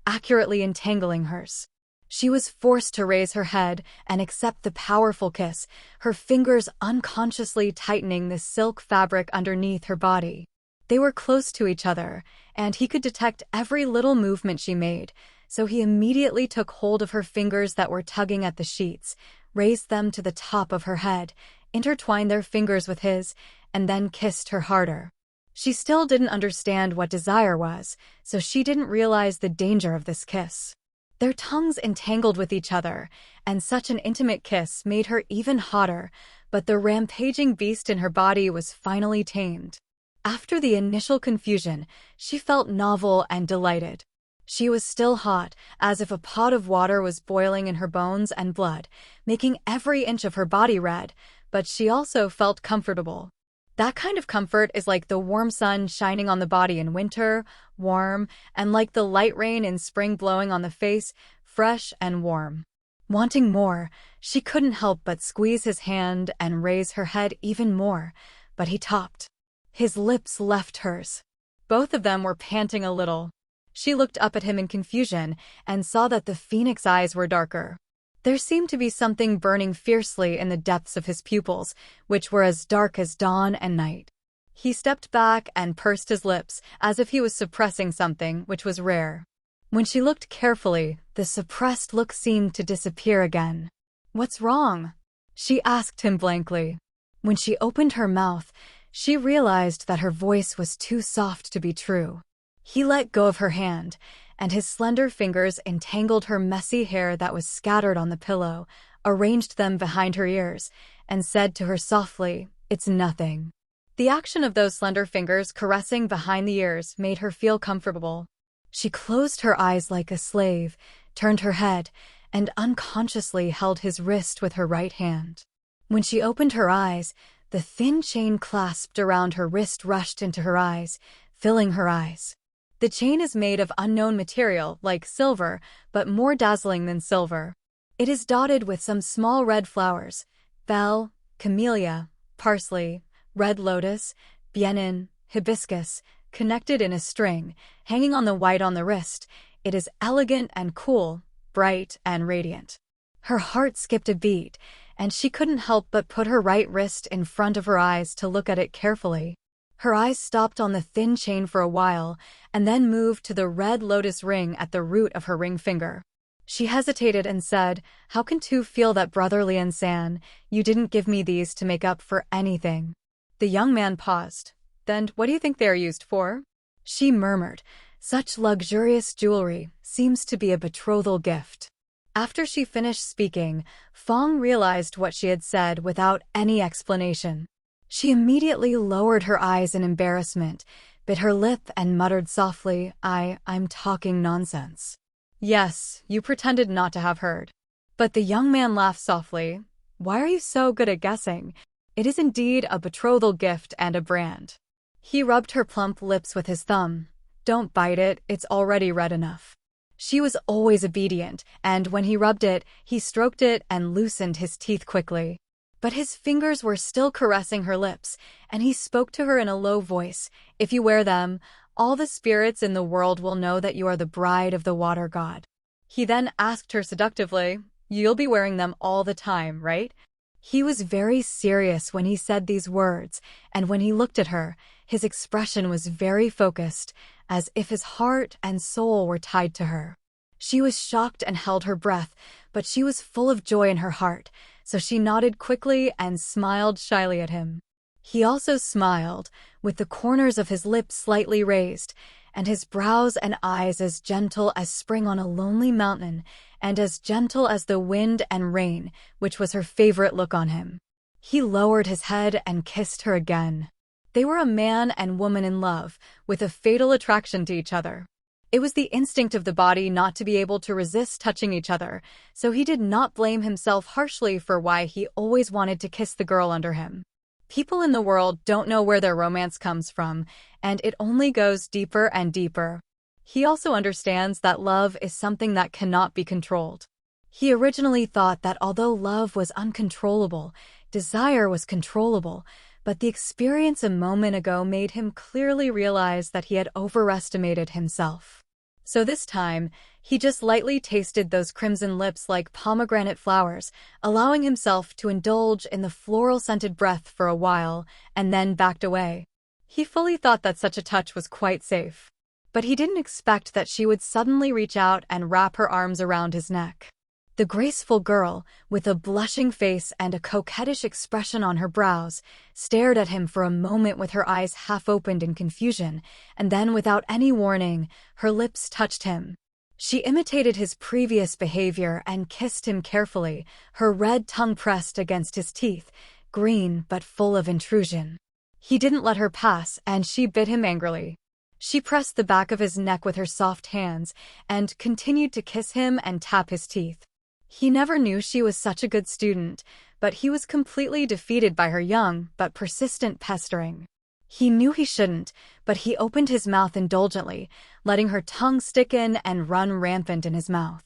accurately entangling hers. She was forced to raise her head and accept the powerful kiss, her fingers unconsciously tightening the silk fabric underneath her body. They were close to each other, and he could detect every little movement she made, so he immediately took hold of her fingers that were tugging at the sheets, raised them to the top of her head, intertwined their fingers with his, and then kissed her harder. She still didn't understand what desire was, so she didn't realize the danger of this kiss. Their tongues entangled with each other, and such an intimate kiss made her even hotter, but the rampaging beast in her body was finally tamed. After the initial confusion, she felt novel and delighted. She was still hot, as if a pot of water was boiling in her bones and blood, making every inch of her body red, but she also felt comfortable. That kind of comfort is like the warm sun shining on the body in winter, warm, and like the light rain in spring blowing on the face, fresh and warm. Wanting more, she couldn't help but squeeze his hand and raise her head even more, but he topped. His lips left hers. Both of them were panting a little. She looked up at him in confusion and saw that the phoenix eyes were darker. There seemed to be something burning fiercely in the depths of his pupils, which were as dark as dawn and night. He stepped back and pursed his lips, as if he was suppressing something, which was rare. When she looked carefully, the suppressed look seemed to disappear again. "What's wrong?" she asked him blankly. When she opened her mouth, she realized that her voice was too soft to be true. He let go of her hand, and his slender fingers entangled her messy hair that was scattered on the pillow, arranged them behind her ears, and said to her softly, "It's nothing." The action of those slender fingers caressing behind the ears made her feel comfortable. She closed her eyes like a slave, turned her head, and unconsciously held his wrist with her right hand. When she opened her eyes, the thin chain clasped around her wrist rushed into her eyes, filling her eyes. The chain is made of unknown material, like silver, but more dazzling than silver. It is dotted with some small red flowers: bell, camellia, parsley, red lotus, bienin, hibiscus, connected in a string, hanging on the white on the wrist. It is elegant and cool, bright and radiant. Her heart skipped a beat, and she couldn't help but put her right wrist in front of her eyes to look at it carefully. Her eyes stopped on the thin chain for a while, and then moved to the red lotus ring at the root of her ring finger. She hesitated and said, "How can two feel that, Brother Lian San? You didn't give me these to make up for anything." The young man paused. "Then what do you think they are used for?" She murmured, "Such luxurious jewelry seems to be a betrothal gift." After she finished speaking, Fong realized what she had said without any explanation. She immediately lowered her eyes in embarrassment, bit her lip and muttered softly, I'm talking nonsense." "Yes, you pretended not to have heard." But the young man laughed softly. "Why are you so good at guessing? It is indeed a betrothal gift and a brand." He rubbed her plump lips with his thumb. "Don't bite it, it's already red enough." She was always obedient, and when he rubbed it, he stroked it and loosened his teeth quickly. But his fingers were still caressing her lips, and he spoke to her in a low voice. "If you wear them, all the spirits in the world will know that you are the bride of the water god." He then asked her seductively, "You'll be wearing them all the time, right?" He was very serious when he said these words, and when he looked at her, his expression was very focused, as if his heart and soul were tied to her. She was shocked and held her breath, but she was full of joy in her heart, so she nodded quickly and smiled shyly at him. He also smiled, with the corners of his lips slightly raised, and his brows and eyes as gentle as spring on a lonely mountain, and as gentle as the wind and rain, which was her favorite look on him. He lowered his head and kissed her again. They were a man and woman in love, with a fatal attraction to each other. It was the instinct of the body not to be able to resist touching each other, so he did not blame himself harshly for why he always wanted to kiss the girl under him. People in the world don't know where their romance comes from, and it only goes deeper and deeper. He also understands that love is something that cannot be controlled. He originally thought that although love was uncontrollable, desire was controllable, but the experience a moment ago made him clearly realize that he had overestimated himself. So this time, he just lightly tasted those crimson lips like pomegranate flowers, allowing himself to indulge in the floral-scented breath for a while, and then backed away. He fully thought that such a touch was quite safe. But he didn't expect that she would suddenly reach out and wrap her arms around his neck. The graceful girl, with a blushing face and a coquettish expression on her brows, stared at him for a moment with her eyes half opened in confusion, and then without any warning, her lips touched him. She imitated his previous behavior and kissed him carefully, her red tongue pressed against his teeth, green but full of intrusion. He didn't let her pass, and she bit him angrily. She pressed the back of his neck with her soft hands and continued to kiss him and tap his teeth. He never knew she was such a good student, but he was completely defeated by her young but persistent pestering. He knew he shouldn't, but he opened his mouth indulgently, letting her tongue stick in and run rampant in his mouth.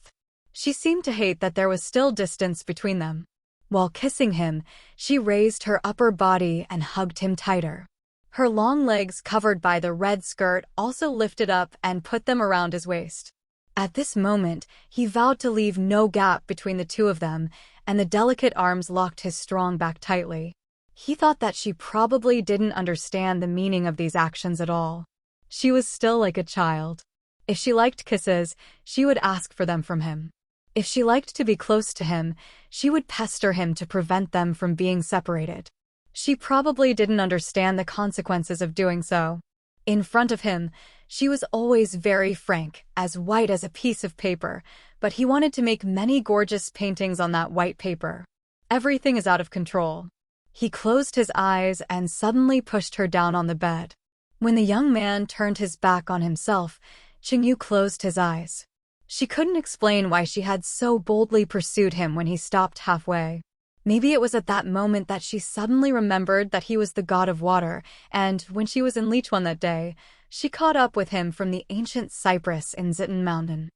She seemed to hate that there was still distance between them. While kissing him, she raised her upper body and hugged him tighter. Her long legs covered by the red skirt also lifted up and put them around his waist. At this moment, he vowed to leave no gap between the two of them, and the delicate arms locked his strong back tightly. He thought that she probably didn't understand the meaning of these actions at all. She was still like a child. If she liked kisses, she would ask for them from him. If she liked to be close to him, she would pester him to prevent them from being separated. She probably didn't understand the consequences of doing so. In front of him, she was always very frank, as white as a piece of paper, but he wanted to make many gorgeous paintings on that white paper. Everything is out of control. He closed his eyes and suddenly pushed her down on the bed. When the young man turned his back on himself, Qingyu closed his eyes. She couldn't explain why she had so boldly pursued him when he stopped halfway. Maybe it was at that moment that she suddenly remembered that he was the god of water, and when she was in Lichuan that day, she caught up with him from the ancient cypress in Zitan Mountain.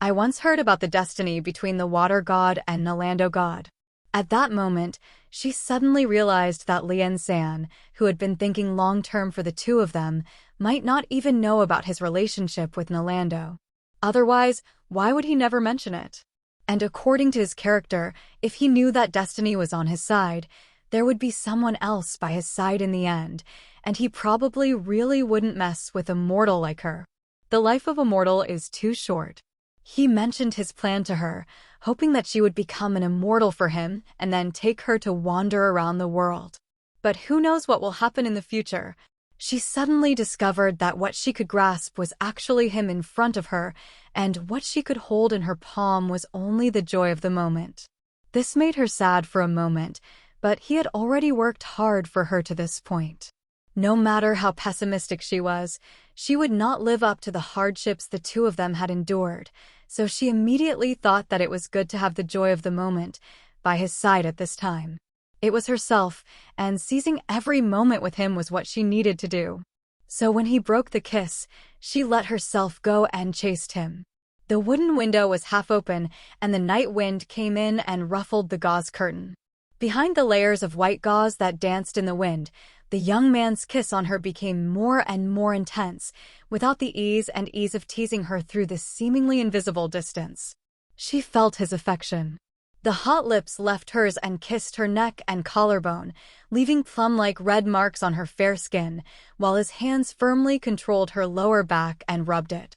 I once heard about the destiny between the water god and Nalando god. At that moment, she suddenly realized that Lian San, who had been thinking long-term for the two of them, might not even know about his relationship with Nalando. Otherwise, why would he never mention it? And according to his character, if he knew that destiny was on his side, there would be someone else by his side in the end, and he probably really wouldn't mess with a mortal like her. The life of a mortal is too short. He mentioned his plan to her, hoping that she would become an immortal for him and then take her to wander around the world. But who knows what will happen in the future? She suddenly discovered that what she could grasp was actually him in front of her, and what she could hold in her palm was only the joy of the moment. This made her sad for a moment, but he had already worked hard for her to this point. No matter how pessimistic she was, she would not live up to the hardships the two of them had endured, so she immediately thought that it was good to have the joy of the moment by his side at this time. It was herself, and seizing every moment with him was what she needed to do. So when he broke the kiss, she let herself go and chased him. The wooden window was half open, and the night wind came in and ruffled the gauze curtain. Behind the layers of white gauze that danced in the wind, the young man's kiss on her became more and more intense, without the ease of teasing her through this seemingly invisible distance. She felt his affection. The hot lips left hers and kissed her neck and collarbone, leaving plum-like red marks on her fair skin, while his hands firmly controlled her lower back and rubbed it.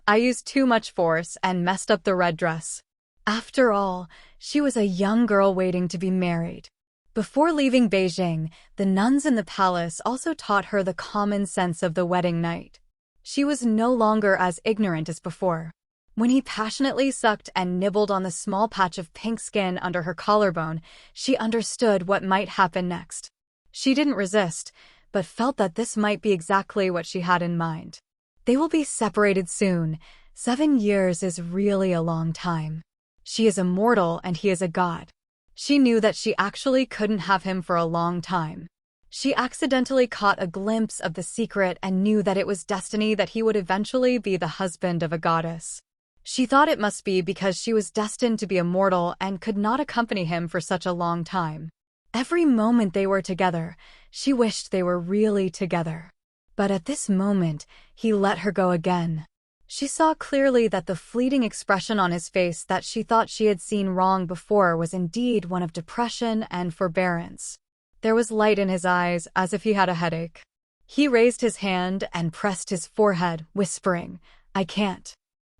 I used too much force and messed up the red dress. After all, she was a young girl waiting to be married. Before leaving Beijing, the nuns in the palace also taught her the common sense of the wedding night. She was no longer as ignorant as before. When he passionately sucked and nibbled on the small patch of pink skin under her collarbone, she understood what might happen next. She didn't resist, but felt that this might be exactly what she had in mind. They will be separated soon. 7 years is really a long time. She is a mortal and he is a god. She knew that she actually couldn't have him for a long time. She accidentally caught a glimpse of the secret and knew that it was destiny that he would eventually be the husband of a goddess. She thought it must be because she was destined to be a mortal and could not accompany him for such a long time. Every moment they were together, she wished they were really together. But at this moment, he let her go again. She saw clearly that the fleeting expression on his face that she thought she had seen wrong before was indeed one of depression and forbearance. There was light in his eyes, as if he had a headache. He raised his hand and pressed his forehead, whispering, "I can't."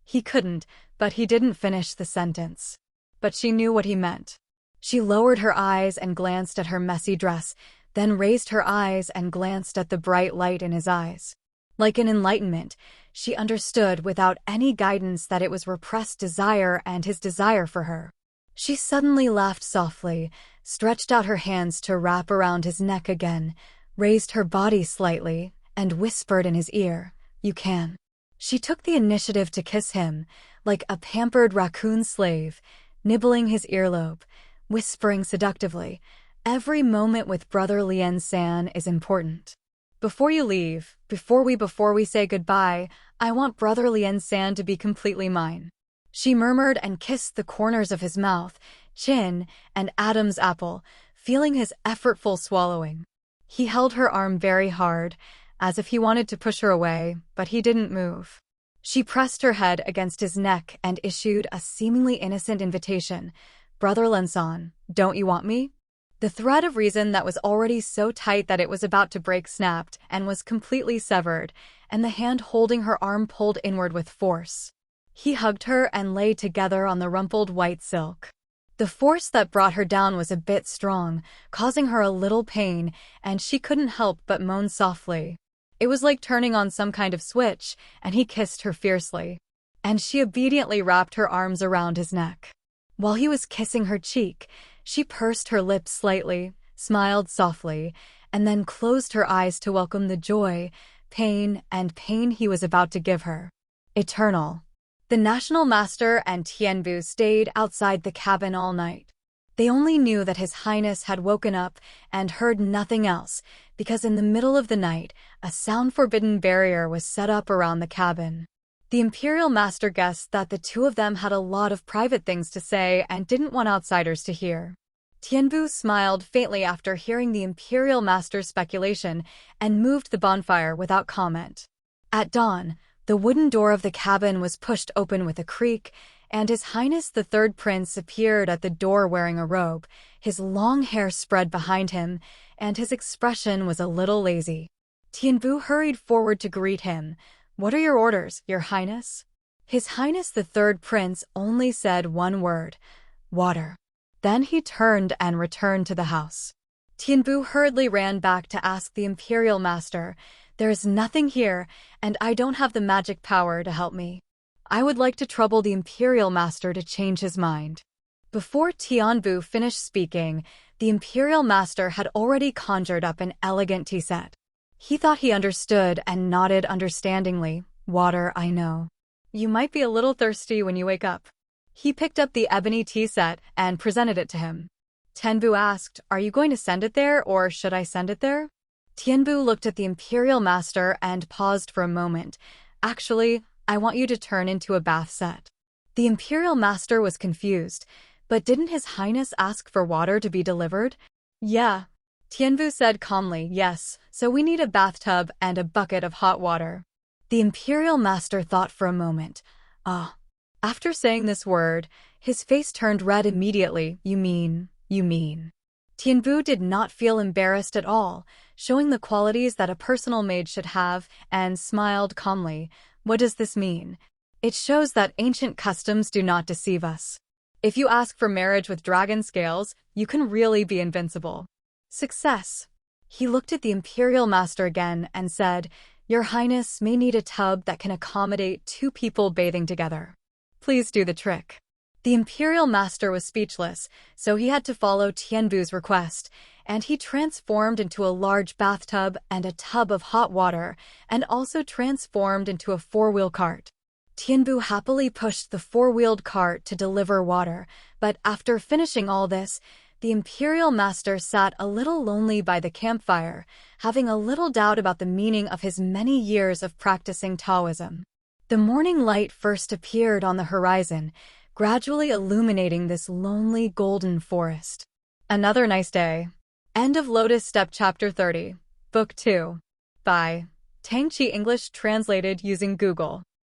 He couldn't, but he didn't finish the sentence. But she knew what he meant. She lowered her eyes and glanced at her messy dress, then raised her eyes and glanced at the bright light in his eyes. Like an enlightenment, she understood without any guidance that it was repressed desire and his desire for her. She suddenly laughed softly, stretched out her hands to wrap around his neck again, raised her body slightly, and whispered in his ear, "You can." She took the initiative to kiss him, like a pampered raccoon slave, nibbling his earlobe, whispering seductively, "Every moment with Brother Lian San is important. Before you leave, before we say goodbye, I want Brother Lian San to be completely mine." She murmured and kissed the corners of his mouth, chin, and Adam's apple, feeling his effortful swallowing. He held her arm very hard, as if he wanted to push her away, but he didn't move. She pressed her head against his neck and issued a seemingly innocent invitation. "Brother Lenson, don't you want me?" The thread of reason that was already so tight that it was about to break snapped and was completely severed, and the hand holding her arm pulled inward with force. He hugged her and lay together on the rumpled white silk. The force that brought her down was a bit strong, causing her a little pain, and she couldn't help but moan softly. It was like turning on some kind of switch, and he kissed her fiercely. And she obediently wrapped her arms around his neck. While he was kissing her cheek, she pursed her lips slightly, smiled softly, and then closed her eyes to welcome the joy, pain he was about to give her. Eternal. The National Master and Tianbu stayed outside the cabin all night. They only knew that His Highness had woken up and heard nothing else, because in the middle of the night, a sound-forbidden barrier was set up around the cabin. The Imperial Master guessed that the two of them had a lot of private things to say and didn't want outsiders to hear. Tianbu smiled faintly after hearing the Imperial Master's speculation and moved the bonfire without comment. At dawn, the wooden door of the cabin was pushed open with a creak, and His Highness the Third Prince appeared at the door wearing a robe, his long hair spread behind him, and his expression was a little lazy. Tianbu hurried forward to greet him. "What are your orders, Your Highness?" His Highness the Third Prince only said one word: "Water." Then he turned and returned to the house. Tianbu hurriedly ran back to ask the Imperial Master, "There is nothing here, and I don't have the magic power to help me. I would like to trouble the Imperial Master to change his mind." Before Tianbu finished speaking, the Imperial Master had already conjured up an elegant tea set. He thought he understood and nodded understandingly. "Water, I know. You might be a little thirsty when you wake up." He picked up the ebony tea set and presented it to him. Tianbu asked, "Are you going to send it there, or should I send it there?" Tianbu looked at the Imperial Master and paused for a moment. "Actually, I want you to turn into a bath set." The Imperial Master was confused, but didn't His Highness ask for water to be delivered? "Yeah," Tianbu said calmly. "Yes, so we need a bathtub and a bucket of hot water." The Imperial Master thought for a moment. "Ah." After saying this word, his face turned red immediately. You mean. Tianbu did not feel embarrassed at all, showing the qualities that a personal maid should have, and smiled calmly. "What does this mean?" "It shows that ancient customs do not deceive us. If you ask for marriage with dragon scales, you can really be invincible." Success. He looked at the Imperial Master again and said, "Your Highness may need a tub that can accommodate 2 people bathing together. Please do the trick." The Imperial Master was speechless, so he had to follow Tianbu's request, and he transformed into a large bathtub and a tub of hot water, and also transformed into a 4-wheel cart. Tianbu happily pushed the 4-wheeled cart to deliver water, but after finishing all this, the Imperial Master sat a little lonely by the campfire, having a little doubt about the meaning of his many years of practicing Taoism. The morning light first appeared on the horizon, gradually illuminating this lonely golden forest. Another nice day. End of Lotus Step Chapter 30, Book 2. By Tangqi English translated using Google.